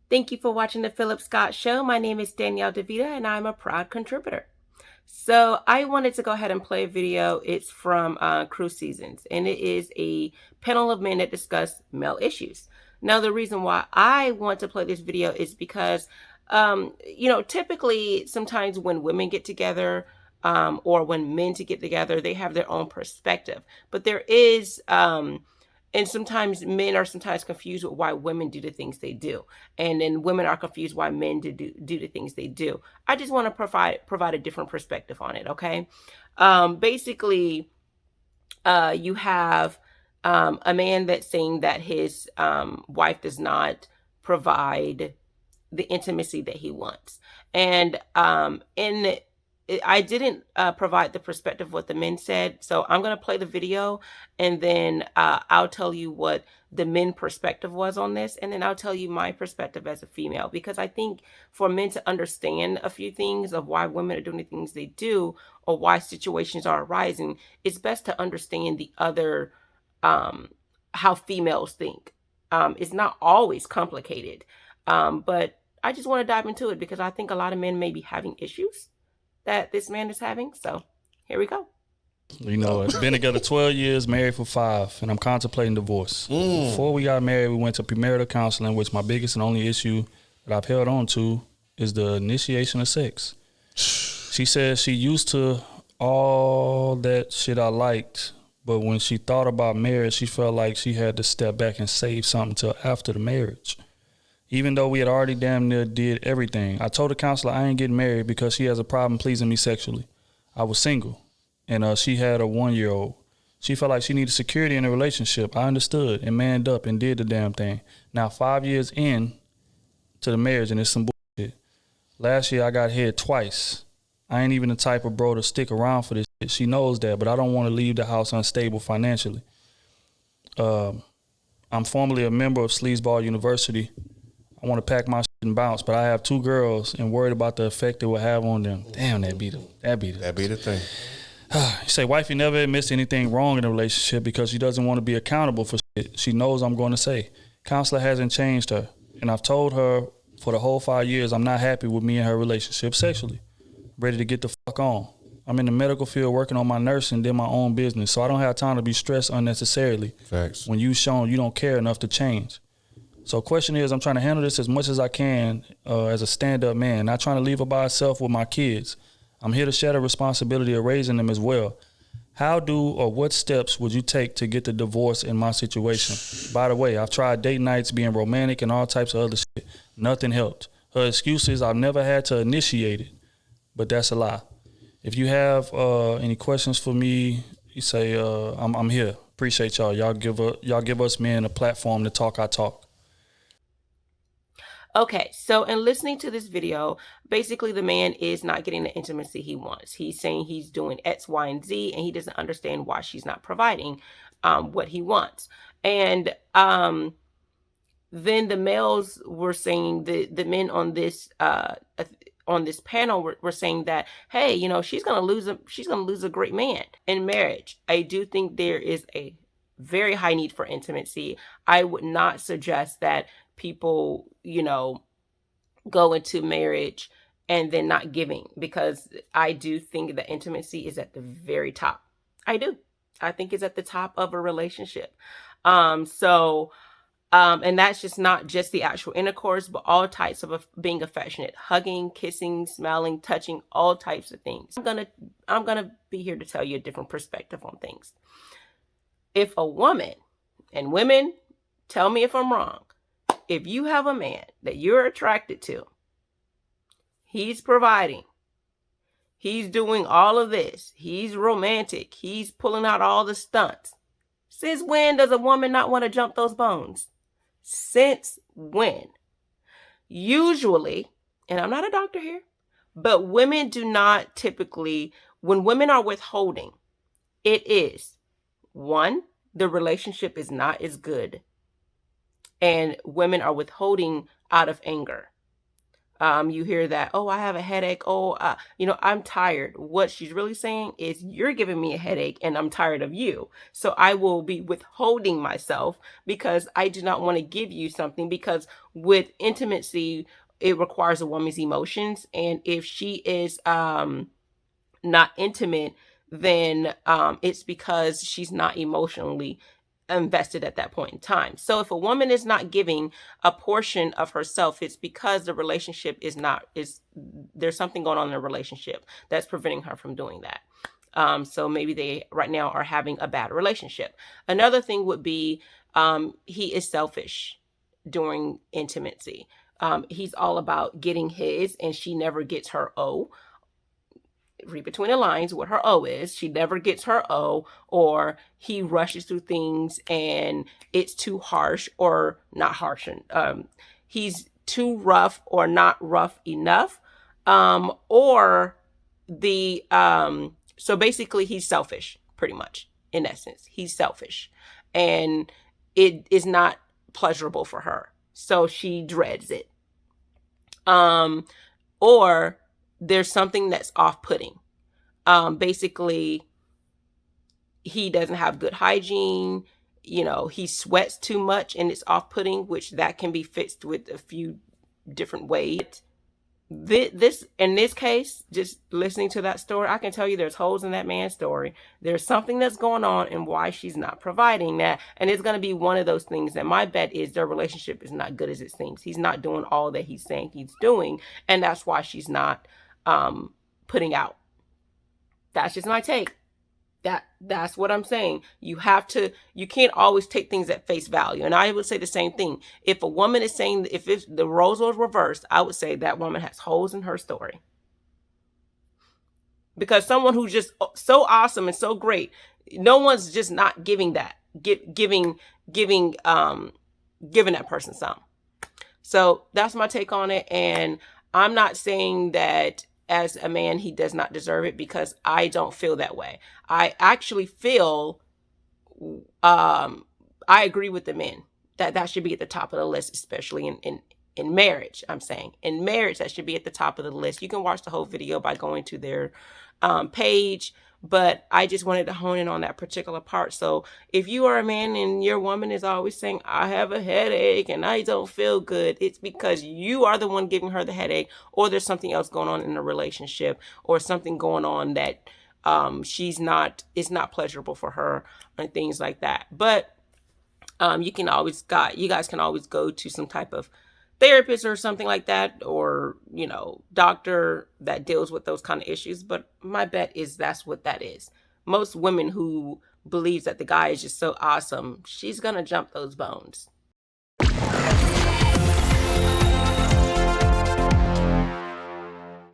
Thank you for watching the Phillip Scott Show. My name is Danielle DeVita and I'm a proud contributor. So I wanted to go ahead and play a video. It's from Cruise Seasons, and it is a panel of men that discuss male issues. Now, the reason why I want to play this video is because, typically sometimes when women get together or when men to get together, they have their own perspective. But there is and sometimes men are sometimes confused with why women do the things they do, and then women are confused why men do the things they do. I just want to provide a different perspective on it. Okay, basically, you have a man that's saying that his wife does not provide the intimacy that he wants, and I didn't provide the perspective of what the men said, so I'm going to play the video, and then I'll tell you what the men perspective was on this, and then I'll tell you my perspective as a female, because I think for men to understand a few things of why women are doing the things they do or why situations are arising, it's best to understand the other, how females think. It's not always complicated, but I just want to dive into it because I think a lot of men may be having issues that this man is having. So here we go. Been together 12 years, married for 5, and I'm contemplating divorce. Before we got married, we went to premarital counseling, which my biggest and only issue that I've held on to is the initiation of sex. She said she used to all that shit I liked, but when she thought about marriage, she felt like she had to step back and save something till after the marriage. Even though we had already damn near did everything. I told the counselor I ain't getting married because she has a problem pleasing me sexually. I was single, and she had a 1-year-old. She felt like she needed security in a relationship. I understood and manned up and did the damn thing. Now 5 years in to the marriage, and it's some bullshit. Last year I got hit twice. I ain't even the type of bro to stick around for this shit. She knows that, but I don't want to leave the house unstable financially. I'm formerly a member of Sleazeball University. I want to pack my shit and bounce, but I have 2 girls and worried about the effect it will have on them. Damn, that be the thing. You say, wifey never admits to anything wrong in a relationship because she doesn't want to be accountable for shit she knows I'm going to say. Counselor hasn't changed her, and I've told her for the whole 5 years I'm not happy with me and her relationship sexually. Ready to get the fuck on. I'm in the medical field working on my nursing, then my own business, so I don't have time to be stressed unnecessarily. Facts. When you shown you don't care enough to change. So question is, I'm trying to handle this as much as I can as a stand-up man, not trying to leave her by herself with my kids. I'm here to share the responsibility of raising them as well. How do or what steps would you take to get the divorce in my situation? By the way, I've tried date nights, being romantic, and all types of other shit. Nothing helped. Her excuse is I've never had to initiate it, but that's a lie. If you have any questions for me, you say I'm here. Appreciate y'all. Y'all give us men a platform to talk our talk. Okay, so in listening to this video, basically the man is not getting the intimacy he wants. He's saying he's doing X, Y, and Z, and he doesn't understand why she's not providing what he wants. And then the males were saying, the men on this panel were saying that, hey, she's gonna lose a great man in marriage. I do think there is a very high need for intimacy. I would not suggest that people, go into marriage and then not giving, because I do think that intimacy is at the very top. I do. I think it's at the top of a relationship. And that's just not just the actual intercourse, but all types of being affectionate, hugging, kissing, smelling, touching, all types of things. I'm gonna be here to tell you a different perspective on things. If a woman, and women, tell me if I'm wrong, if you have a man that you're attracted to, he's providing, he's doing all of this, he's romantic, he's pulling out all the stunts. Since when does a woman not want to jump those bones? Since when? Usually, and I'm not a doctor here, but women do not typically, when women are withholding, it is, 1, the relationship is not as good, and women are withholding out of anger. You hear that, oh, I have a headache. Oh, I'm tired. What she's really saying is, you're giving me a headache and I'm tired of you. So I will be withholding myself because I do not want to give you something, because with intimacy, it requires a woman's emotions. And if she is not intimate, then it's because she's not emotionally invested at that point in time. So if a woman is not giving a portion of herself, it's because the relationship is there's something going on in the relationship that's preventing her from doing that. So maybe they right now are having a bad relationship. Another thing would be he is selfish during intimacy. He's all about getting his, and she never gets her O. Read between the lines what her O is. She never gets her O, or he rushes through things and it's too harsh or not harsh. He's too rough or not rough enough. Or the so basically he's selfish, pretty much, in essence. He's selfish. And it is not pleasurable for her. So she dreads it. Or there's something that's off-putting. Basically, he doesn't have good hygiene. He sweats too much and it's off-putting, which that can be fixed with a few different ways. This in this case, just listening to that story, I can tell you there's holes in that man's story. There's something that's going on and why she's not providing that. And it's going to be one of those things that my bet is their relationship is not good as it seems. He's not doing all that he's saying he's doing. And that's why she's not putting out. That's just my take. That's what I'm saying. You can't always take things at face value. And I would say the same thing. If a woman is saying, if the roles were reversed, I would say that woman has holes in her story. Because someone who's just so awesome and so great, no one's just not giving that, giving that person some. So that's my take on it. And I'm not saying that as a man he does not deserve it, because I don't feel that way. I actually feel I agree with the men that should be at the top of the list, especially in marriage. I'm saying in marriage that should be at the top of the list. You can watch the whole video by going to their page, but I just wanted to hone in on that particular part. So if you are a man and your woman is always saying, I have a headache and I don't feel good, it's because you are the one giving her the headache, or there's something else going on in the relationship, or something going on that it's not pleasurable for her, and things like that. But you guys can always go to some type of therapist or something like that, or doctor that deals with those kind of issues. But my bet is that's what that is. Most women who believes that the guy is just so awesome, she's gonna jump those bones.